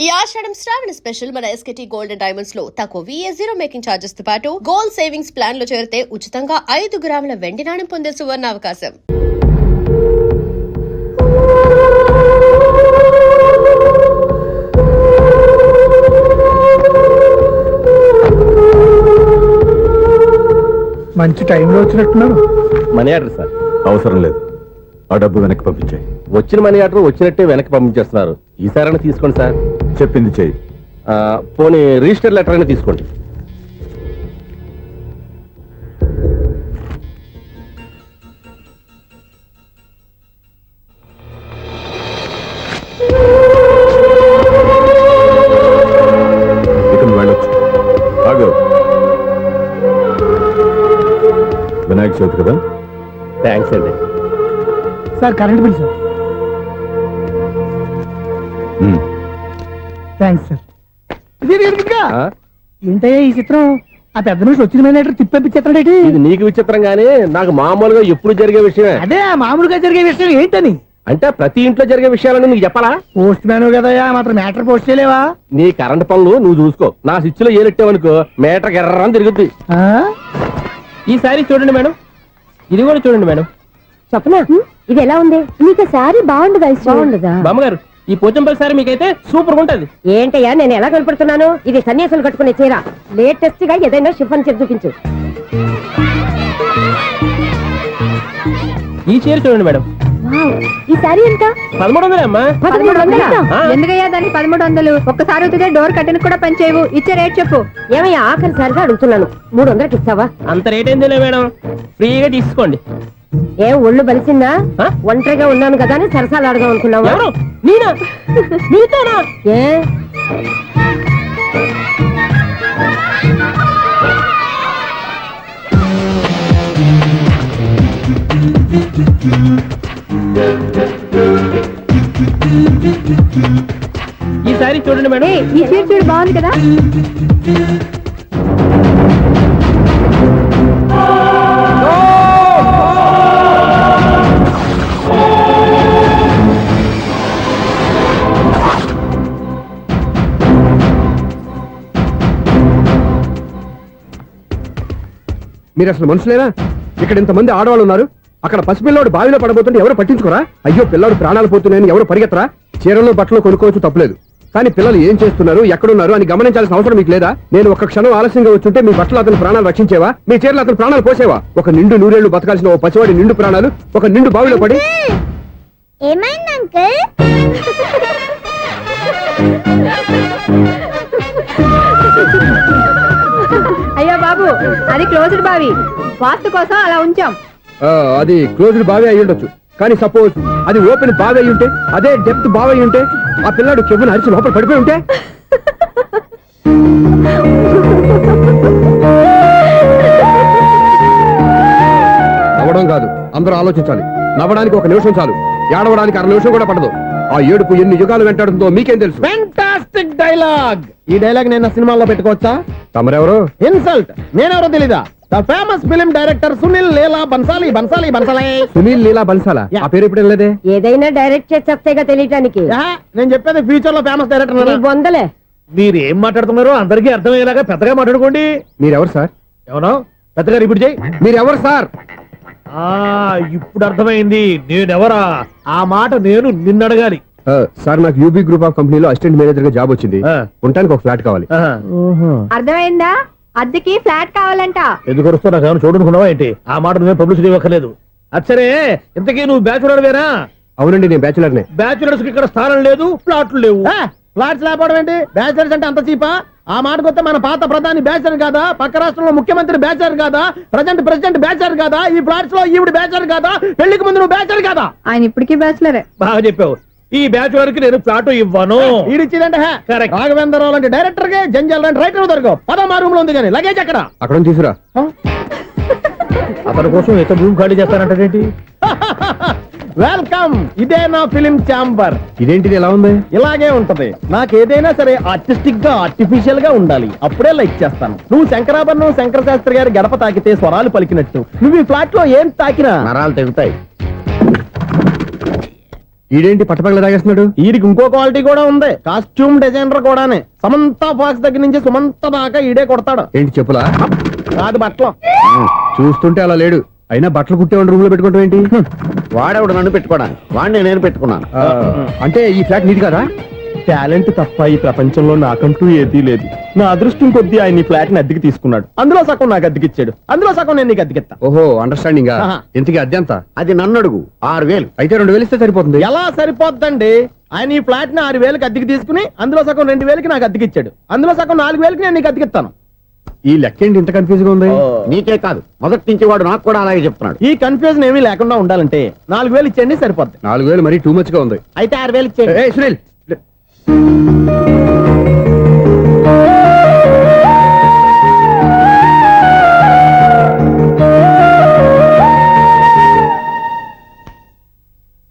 ఈ ఆషాఢం శ్రావణ స్పెషల్ మన ఎస్కేటీ gold and diamonds లో తక్కువ VA0 మేకింగ్ ఛార్జెస్ తో పాటు గోల్డ్ సేవింగ్స్ ప్లాన్ లో చేరితే ఉచితంగా 5 గ్రాముల వెండి నాణెం పొందే సువర్ణ అవకాశం. మంచి టైంలో వచ్చినట్టున్నారు. Money order sir. అవసరం లేదు, ఆ డబ్బు వెనక్కి పంపించాయి. వచ్చిన మనీ ఆర్డర్ వచ్చినట్టే వెనక్కి పంపించేస్తున్నారు. ఈసారైనా తీసుకోండి సార్. చెప్పింది చెయ్యి. పోనీ రిజిస్టర్ లెటర్ అయినా తీసుకోండి. ఇక నువ్వు వెళ్ళొచ్చు. ఆగు. వినాయక చవితి కదా. థ్యాంక్స్ అండి. Sir current bill sir. Thanks sir. ఏంటయ్యా ఈ చిత్రం? ఆ పెద్ద నుంచి వచ్చిన మేనేటర్ తిప్పించేస్తాడేటి? ఇది నీకు విచిత్రం గానీ నాకు మామూలుగా ఎప్పుడు జరిగే విషయమే. అదే మామూలుగా జరిగే విషయం ఏంటని? అంటే ప్రతి ఇంట్లో జరిగే విషయాలని నీకు చెప్పాలా? పోస్ట్ మ్యాన్ కదయ్యా, మాత్రం మ్యాటర్ పోస్ట్ చేయలేవా? నీ కరెంట్ పనులు నువ్వు చూసుకో. నా స్విచ్ లో ఏలెట్టావనుకో మీటర్ ఎర్రని తిరుగుద్ది. ఈసారి చూడండి మేడం, ఇది కూడా చూడండి మేడం. చెప్పనా ఇది ఎలా ఉంది? నీకు సారీ బాగుండదా? బాగుండదా బామ్మగారు? ఈ పోచంపల్లి సారీ మీకైతే సూపర్ ఉంటది. ఏంటయ్యా నేను ఎలా కనపడుతున్నాను? ఇది సన్యాసులు కట్టుకునే చీర. లేటెస్ట్ గా ఏదైనా షిఫాన్ చేసి చూపించు. ఈ చీర చూడండి మేడం. ఈ సారీ ఎంత? 1300 అమ్మా. 1300? ఎందుకయ్యా దానికి 1300? ఒక్కసారి అవుతుందే డోర్ కట్టెన్ కూడా పనిచేయవు. ఇచ్చే రేట్ చెప్పు. ఏమయ్యా ఆఖరిసారిగా అడుగుతున్నాను, 300కి ఇస్తావా? అంత రేట్ ఏందిలే మేడం, ఫ్రీగా తీసుకోండి. ఏం ఒళ్ళు బలిసిందా? ఒంటరిగా ఉన్నాను కదా అని సరసాలు అడదాం అనుకున్నావా? ఎవరు? నేనా? మీతోనా? ఏ ఈ సారీ చూడండి మేడం. ఈ చీర చూడు బాగుంది కదా. మీరు అసలు మనుషులేనా? ఇక్కడ ఇంతమంది ఆడవాళ్ళు ఉన్నారు, అక్కడ పసిపిల్లాడు బావిలో పడబోతుంటే ఎవరు పట్టించుకోరా? అయ్యో పిల్లాడు ప్రాణాలు పోతున్నాయని ఎవరు పరిగెత్తరా? చీరలు బట్టలు కొనుక్కోవచ్చు, తప్పులేదు. కానీ పిల్లలు ఏం చేస్తున్నారు, ఎక్కడున్నారు అని గమనించాల్సిన అవసరం మీకు లేదా? నేను ఒక్క క్షణం ఆలస్యంగా వచ్చుంటే మీ బట్టలు అతని ప్రాణాలు రక్షించేవా? మీ చీరలు అతని ప్రాణాలు పోసేవా? ఒక నిండు నూరేళ్లు బతకాల్సిన ఓ పసివాడి నిండు ప్రాణాలు ఒక నిండు బావిలో పడి. ఏమైంది అంకుల్? అయ్యో బాబు, అది క్లోజ్డ్ బావి, వాస్తు కోసం అలా ఉంచాం. అది క్లోజ్డ్ బావి అయి ఉండొచ్చు, కానీ సపోజ్ అది ఓపెన్ బావి అయి ఉంటే, అదే డెప్త్ బావి అయి ఉంటే, ఆ పిల్లాడు చెవును అరిచి లోపల పడిపోయి ఉంటే? నవ్వడం కాదు, అందరూ ఆలోచించాలి. నవ్వడానికి 1 నిమిషం చాలు, ఏడవడానికి 1/2 నిమిషం కూడా పడదు. ఆ ఏడుపు ఎన్ని యుగాలు వెంటాడుతుందో మీకేం తెలుసు? Fantastic dialogue. ఈ డైలాగ్ నేను సినిమాలో పెట్టుకోవచ్చా? తమరెవరు? ఇన్సల్ట్. నేనెవరో తెలీదా? The famous film director Sunil Leela Bansali. Sunil Leela బన్సాలా? ఆ పేరు ఇప్పుడు లేదే. ఏదైనా డైరెక్ట్ చేసేగా తెలియటానికి. నేను చెప్పేది ఫ్యూచర్ లో ఫేమస్ డైరెక్టర్. బొందలే. మీరు ఏం మాట్లాడుతున్నారో అందరికీ అర్థమయ్యేలాగా పెద్దగా మాట్లాడుకోండి. మీరెవరు సార్? ఎవరో పెద్దగా రిపీట్ చేయి. మీరెవరు సార్? ఇప్పుడు అర్థమైంది నేనెవరా. ఆ మాట నేను నిన్నడగాలి. సార్, నాకు యూబీ గ్రూప్ ఆఫ్ కంపెనీలో అసిస్టెంట్ మేనేజర్ గా జాబ్ వచ్చింది. ఉండడానికి ఒక ఫ్లాట్ కావాలి. అర్థమైందా? అద్దెకి ఫ్లాట్ కావాలంట. ఎందుకు వస్తా నాకు చూడనుకున్నావా ఏంటి? ఆ మాట నువ్వే పబ్లిసిటీ ఇవ్వక్కర్లేదు. అచ్చరే, ఇంతకీ నువ్వు బ్యాచులర్ వేరా? అవునండి, నేను బ్యాచులర్నే. బ్యాచులర్స్ కి ఇక్కడ స్థానం లేదు, ఫ్లాట్లు లేవు. ఫ్లాట్స్ లేకపోవడం ఏంటి? బ్యాచులర్స్ అంటే అంత చీపా? ఆ మాటకొస్తే మన పాత ప్రధాని బ్యాచర్ కాదా? పక్క రాష్ట్రంలో ముఖ్యమంత్రి బ్యాచర్ కాదా? ప్రెసిడెంట్ బ్యాచర్ కాదా? ఈ ఫ్లాట్స్ లో ఈవిడ బ్యాచర్ కాదా? పెళ్లికి ముందు నువ్వు బ్యాచర్ కాదా? ఆయన ఇప్పటికీ బ్యాచులరే. బాగా చెప్పావు. ఈ బ్యాచులర్ కి నేను ఫ్లాట్ ఇవ్వను. ఈడిచ్చిందంటే రాఘవేంద్రరావు లాంటి డైరెక్టర్ కి జంజల్ లాంటి రైటర్ దొరకవు. 13 రూమ్ లో ఉంది కానీ లగేజ్ అక్కడ. అక్కడ తీసురా. అతని కోసం ఎంత భూమి ఖాళీ చేస్తానంటే వెల్కమ్. ఇదే నా ఫిలిం ఛాంబర్. ఇదేంటిది ఎలా ఉంది? ఇలాగే ఉంటది. నాకు ఏదైనా సరే ఆర్టిస్టిక్ గా ఆర్టిఫిషియల్ గా ఉండాలి, అప్పుడే లైక్ చేస్తాను. నువ్వు శంకరాభరణం శంకర శాస్త్రి గారి గడప తాకితే స్వరాలు పలికినట్టు నువ్వు ఈ ఫ్లాట్ లో ఏం తాకినా నరాలు తెగుతాయి. ఈడేంటి పట్టపగల తాగేస్తున్నాడు? వీడికి ఇంకో క్వాలిటీ కూడా ఉంది, కాస్ట్యూమ్ డిజైనర్ కూడానే. సమంత ఫాక్స్ దగ్గర నుంచి సుమంత దాకా ఈడే కొడతాడు. ఏంటి చెప్పులా? కాదు బట్టలు. చూస్తుంటే అలా లేడు. అయినా బట్టలు కుట్టేవాడి రూమ్ లో పెట్టుకుంటాం ఏంటి? వాడేవాడు నన్ను పెట్టుకోవడానికి, వాడిని నేను పెట్టుకున్నాను. అంటే ఈ ఫ్లాట్ నీది కదా? టాలెంట్ తప్ప ఈ ప్రపంచంలో నాకంటూ ఏదీ లేదు. నా అదృష్టం కొద్దీ ఆయన ఈ ఫ్లాట్ ని అద్దెకి తీసుకున్నాడు. అందులో సగం నాకు అద్దెకిచ్చాడు, అందులో సగం నేను నీకు అద్దెకిస్తా. ఓహో, అండర్స్టాండింగ్. ఆహా. ఇంతకీ అద్దె ఎంత? అది నన్ను అడుగు. 6,000. అయితే 2,000 ఇస్తే సరిపోతుంది. ఎలా సరిపోద్దండి? ఆయన ఈ ఫ్లాట్ ని 6,000కి అద్దెకి తీసుకుని అందులో సగం 2,000కి నాకు అద్దెకిచ్చాడు, అందులో సగం 4,000కి నేను నీకు అద్దెకిస్తాను. ఈ లెక్క ఏంటి ఇంత కన్ఫ్యూజ్ గా ఉంది? నీకే కాదు, మొదటి నుంచి వాడు నాకు కూడా అలాగే చెప్తున్నాడు. ఈ కన్ఫ్యూజన్ ఏమీ లేకుండా ఉండాలంటే 4,000 ఇచ్చేయండి, సరిపోద్ది. 4,000 మరీ టూ మచ్ గా ఉంది. అయితే 6,000 ఇచ్చేయండి. ఏయ్, సునీల్.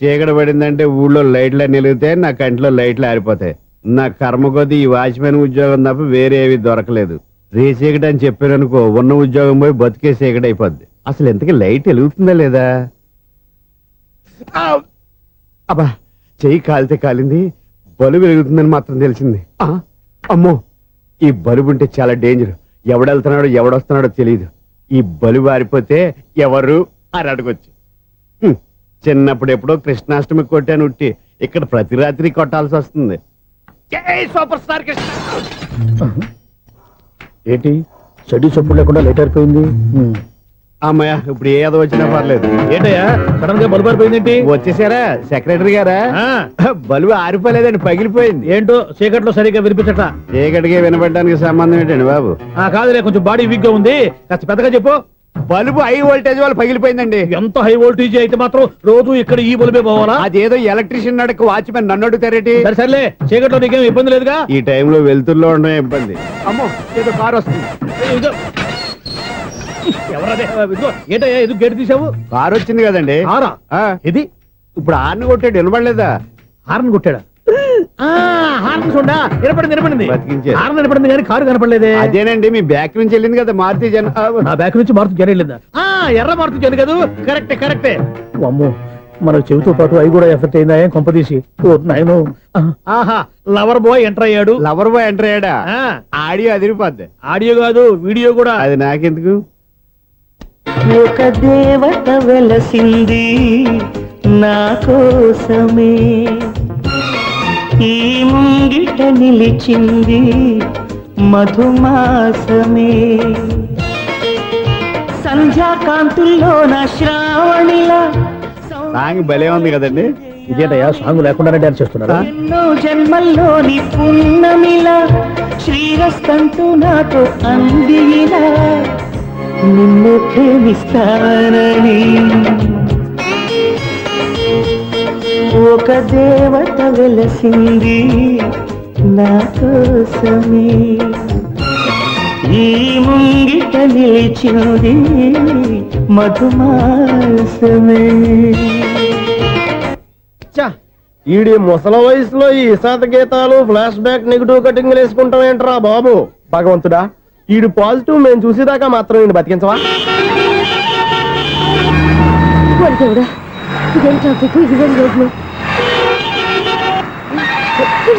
చీకటి పడిందంటే ఊళ్ళో లైట్లు నిలిగితే నా కంట్లో లైట్లు ఆరిపోతాయి. నా కర్మ కొద్దీ ఈ వాచ్మెన్ ఉద్యోగం తప్ప వేరే ఏవి దొరకలేదు. రే చీకటి అని చెప్పారనుకో, ఉన్న ఉద్యోగం పోయి బతికే చీకటి అయిపోద్ది. అసలు ఎంతకీ లైట్ వెలుగుతుందా లేదా? అబ్బా, చెయ్యి కాలితే కాలింది, బలుబు వెలుగుతుందని మాత్రం తెలిసింది. అమ్మో, ఈ బలుబు ఉంటే చాలా డేంజర్. ఎవడెళ్తున్నాడో ఎవడొస్తున్నాడో తెలియదు. ఈ బలుబు ఆరిపోతే ఎవరు అని అడగొచ్చు. చిన్నప్పుడు ఎప్పుడో కృష్ణాష్టమి కొట్టాను ఉట్టి, ఇక్కడ ప్రతి రాత్రి కొట్టాల్సి వస్తుంది. జై సూపర్ స్టార్ కృష్ణ. ఏంటి చెడు చెప్పుడు లేకుండా లేట్ అయిపోయింది? అమ్మయ్య, ఇప్పుడు ఏదో వచ్చినా పర్లేదు. ఏంటయ్యా సడన్ గా బల్బు అయిపోయింది? వచ్చేసారా సెక్రటరీ గారా? బలుబు ఆరిపోలేదండి, పగిలిపోయింది. ఏంటో చీకట్లో సరిగ్గా వినిపించట. చీకటికి వినపడడానికి సంబంధం ఏంటండి బాబు? కాదులే, కొంచెం బాడీ వీక్ గా ఉంది, కాస్త పెద్దగా చెప్పు. బల్బు హై వోల్టేజ్ వాళ్ళు పగిలిపోయిందండి. ఎంత హై వోల్టేజ్ అయితే మాత్రం రోజు ఇక్కడ ఈ బల్బే పోవాలా? అదేదో ఎలక్ట్రీషియన్ నడక వాచ్మెన్ నన్ను అడుగుతారేటి? సరే సర్లే, చీకట్లో నీకేం ఇబ్బంది లేదుగా? ఈ టైంలో వెళ్తుల్లో ఉండడం ఇబ్బంది. అమ్మో, ఏదో కారు వస్తుంది. ఇదిగో. ఎవరదే? ఇదిగో, ఏంటయ్యా ఎందుకు గేటు తీసావు? కారు వచ్చింది కదండి. ఆరా ఇది ఇప్పుడు హార్న్ కొట్టాడు, వినపడలేదా? హార్న్ కొట్టాడా? హార్న్ చూడా వినపడింది. బతికించారు. హార్న్ వినపడింది కానీ కారు కనపడలేదే. అదేనండి, మీ బ్యాక్ నుంచి వెళ్ళింది కదా మారుతి జన. నా బ్యాక్ నుంచి మారుతు జన వెళ్ళిందా? ఎర్ర మారుతు జన కదా? కరెక్టే. అమ్మో, మన చెవితో పాటు అవి కూడా ఎఫెక్ట్ అయిందా? ఏం కొంపదీసి నాయను. ఆహా, లవర్ బాయ్ ఎంటర్ అయ్యాడు. లవర్ బాయ్ ఎంటర్ అయ్యాడా? ఆడియో అదిరిపోద్ది. ఆడియో కాదు, వీడియో కూడా. అది నాకెందుకు? ఒక దేవత వెలసింది నా కోసమే, ఈ ముంగిట నిలిచింది మధుమాసమే, సంధ్యాకాంతుల్లో నా శ్రావణిలా సాంగ్ భలే ఉంది కదండి. ఇదేంటయ్యా సాంగ్ లేకుండానే డాన్స్ చేస్తున్నారా? ఎన్నో జన్మల్లోని పున్నమిలా శ్రీరస్తంటూ నాతో అందిలా నిన్ను ప్రేమిస్తానని, ఒక దేవత వెలసింది నా కోసమే, ఈ ముంగిట నిలిచింది మధుమాసమే. ఈడి ముసల వయసులో ఈ ఇసాత గీతాలు, ఫ్లాష్ బ్యాక్, నెగిటివ్ కటింగ్ వేసుకుంటాం ఏంట్రా బాబు? భగవంతుడా, ఈడు పాజిటివ్ మేము చూసేదాకా మాత్రం ఈయన బతికించవా? దేవుడా, ఇదేం ట్రాఫిక్, ఇదేం రోడ్లు,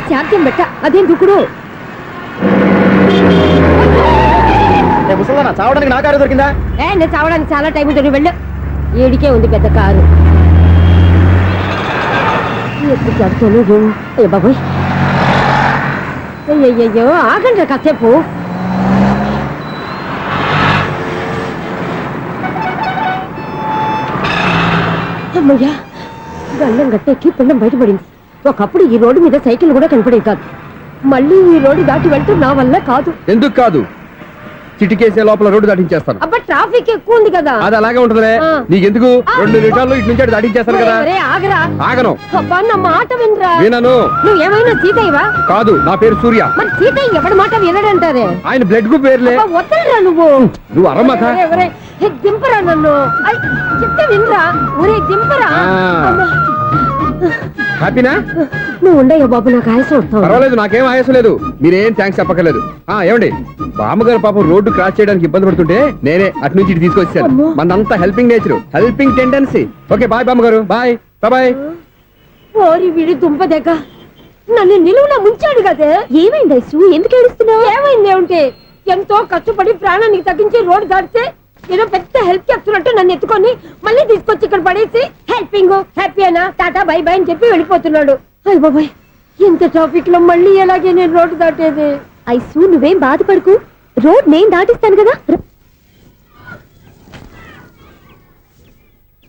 శాంతం బెట్ట, అదేం దుక్కుడు. ముసలనా చావడానికి నా కారు దొరికిందా? నేను చావడానికి చాలా టైం ఉంటుంది, వెళ్ళు. ఏడికే ఉంది పెద్ద కారు. ఎప్పుడు చదువుతాను? అయ్యో బాబోయ్, అయ్యయ్యో, ఆగండి కాసేపు. అమ్మయ్యా, గల్లం గట్టెక్కి పిండం బయటపడింది. ఒకప్పుడు ఈ రోడ్డు మీద సైకిల్ కూడా కనపడేది కాదు. మళ్ళీ ఈ రోడ్డు దాటి వెళ్తూ నా వల్ల కాదు. ఎందుకు కాదు? చిటికేసే లోపల రోడ్డు దాటించేస్తాను. అబ్బా, ట్రాఫిక్ ఎక్కువ ఉంది కదా. అది అలాగే ఉంటదిలే. నీకెందుకు? 2 నిమిషాల్లో ఇటు నుంచి అటు దాటించేస్తాను కదా. ఒరే, ఆగరా. ఆగను. అబ్బా, నా మాట వినరా. వినను. నువ్వు ఏమైనా సీతయ్యవా? కాదు, నా పేరు సూర్య. మరి సీతయ్య ఎవడి మాట వినడంటారే? ఆయన బ్లడ్ గ్రూప్ పేర్లే. వద్దరా నువ్వు. నువ్వు అరమ్మక. దింపరా నన్ను. చెప్తే వినరా. ఒరే దింపరా. అమ్మా. హ్యాపీనా? నువ్వు ఉండయ్యా బాబు, నాకు ఆయాసం వస్తావు. పర్వాలేదు, నాకేం ఆయాసం లేదు. మీరేం థ్యాంక్స్ చెప్పక్కర్లేదు. ఏమండి, బామ్మగారు పాపం రోడ్డు క్రాస్ చేయడానికి ఇబ్బంది పడుతుంటే నేనే అటు నుంచి ఇటు తీసుకొచ్చాను. మనంతా helping nature, helping tendency. Okay, bye బామ్మగారు. Bye bye. ఓరి వీడి దుంపదగ్గ నన్ను నిలువున ముంచాడు కదే. ఏమైంది ఐసు? ఎందుకు ఏడుస్తున్నావు? ఏమైంది ఏమిటి? ఎంతో కష్టపడి ప్రాణానికి తగ్గించి రోడ్డు దాటితే ఏదో పెద్ద హెల్ప్ చేస్తున్నట్టు నన్ను ఎత్తుకొని మళ్ళీ తీసుకొచ్చి ఇక్కడ పడేసి హెల్పింగ్ హ్యాపీ అయినా టాటా బై బై అని చెప్పి వెళ్ళిపోతున్నాడు. అయ్య బాబాయ్, ఇంత ట్రాఫిక్ లో మళ్ళీ ఎలాగే నేను రోడ్డు దాటేది? ఐసు నువ్వేం బాధపడకు, రోడ్ నేను దాటిస్తాను కదా.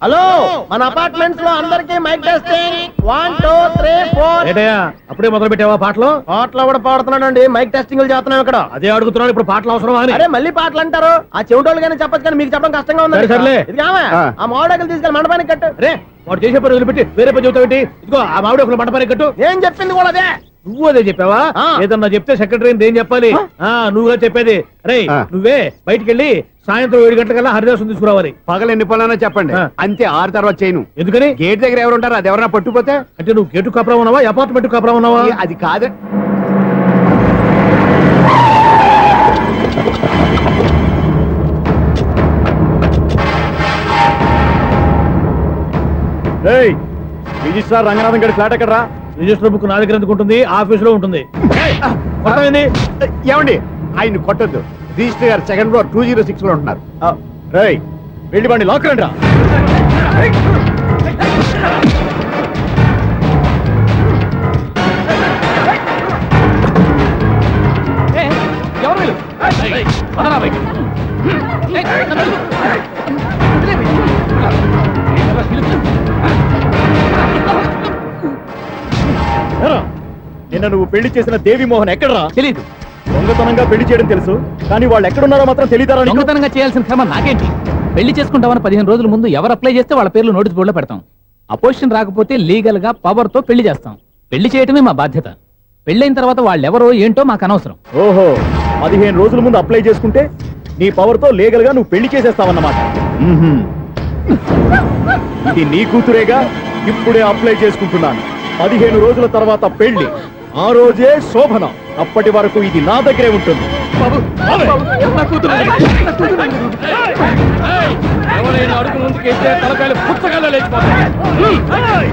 హలో, మన అపార్ట్మెంట్స్ లో అందరికీ మైక్ టెస్టింగ్ 1 2 3 4. ఏటయ్యా అప్పుడే మొదలు పెట్టావా పాటలు? పాటలు కూడా పాడుతున్నాడు అండి. మైక్ టెస్టింగ్ చేస్తున్నాం ఇక్కడ. అదే అడుగుతున్నాడు, ఇప్పుడు పాటలు అవసరమా అని. అరే మళ్ళీ పాటలు అంటారు. ఆ చెవిటోళ్ళు కానీ చెప్పచ్చు కానీ మీకు చెప్పడం కష్టంగా ఉంది. సర్లే. ఇది ఆమె. ఆ మామిడాకులు తీసుకెళ్ళి మండపానికి కట్టు. రే వాడు చేసే పని వదిలిపెట్టి వేరే పని చెబుతావేంటి? ఇదిగో ఆ మామిడి ఒకరు మంటపానికి కట్టు. నేను చెప్పింది కూడా అదే. నువ్వు అదే చెప్పావా? ఏదన్నా చెప్తే సెక్రటరీ ఏం చెప్పాలి? నువ్వుగా చెప్పేది. రే నువ్వే బయటికి వెళ్ళి సాయంత్రం 7 గంటలకల్లా హరిదాసం తీసుకురావాలి. పగలు ఎన్ని పనులన్నా చెప్పండి, అంతే 6 తర్వాత చేయను. ఎందుకని? గేట్ దగ్గర ఎవరు ఉంటారు? అది ఎవరన్నా పట్టుకుపోతే? అంటే నువ్వు గేటు కాపురా ఉన్నావా, అపార్ట్మెంట్ కాపురా ఉన్నావా? అది కాదు. రిజిస్ట్రార్ రంగనాథన్ గారి ఫ్లాట్ ఎక్కడరా? రిజిస్టర్ బుక్ నా దగ్గర ఎందుకు ఉంటుంది? ఆఫీస్ లో ఉంటుంది. ఏమండి, ఆయన కొట్టొద్దు. రిజిస్టర్ గారు 2nd floor 206 లో ఉంటున్నారు. రేయ్ వెళ్ళి బండి లాక్ రండి రా. నిన్న నువ్వు పెళ్లి చేసిన దేవి మోహన్ ఎక్కడరా? తెలీదు. దొంగతనంగా పెళ్లి చేయడం తెలుసు, కానీ వాళ్ళు ఎక్కడున్నారో మాత్రం తెలియదారా? దొంగతనంగా చేయాల్సిన క్రమ నాకేంటి? పెళ్లి చేసుకుంటామని 15 రోజుల ముందు ఎవరు అప్లై చేస్తే వాళ్ళ పేర్లు నోటీస్ బోర్డులో పెడతాం. అపోజిషన్ రాకపోతే లీగల్ గా పవర్ తో పెళ్లి చేస్తాం. పెళ్లి చేయటమే మా బాధ్యత. పెళ్లైన తర్వాత వాళ్ళెవరో ఏంటో మాకు అనవసరం. ఓహో, 15 రోజుల ముందు అప్లై చేసుకుంటే నీ పవర్ తో లీగల్ గా నువ్వు పెళ్లి చేసేస్తావన్నమాట. ఇది నీ కూతురేగా, ఇప్పుడే అప్లై చేసుకుంటున్నాను. 15 రోజుల తర్వాత పెళ్లి, ఆ రోజే శోభన. అప్పటి వరకు ఇది నా దగ్గరే ఉంటుంది. ఎవరైనా అడుగు ముందుకేస్తే తలకాయలు పుస్తకాల్లో లేచిపోతాయి.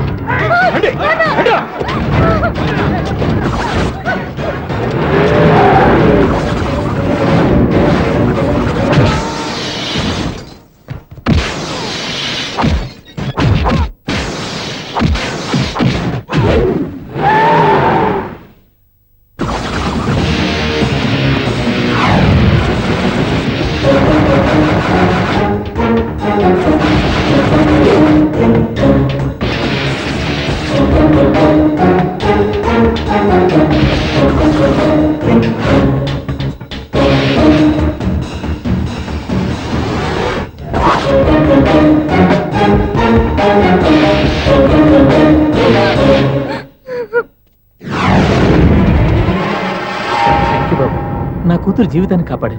నా కూతురు జీవితాన్ని కాపాడు.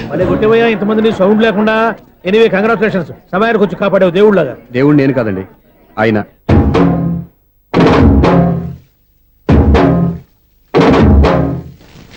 మళ్ళీ కొట్టేవయ్యా ఇంతమందిని సౌండ్ లేకుండా. ఎనీవే కంగ్రాచులేషన్స్, సమయానికి వచ్చి కాపాడేవు దేవుళ్ళగా. దేవుడు నేను కాదండి, ఆయన.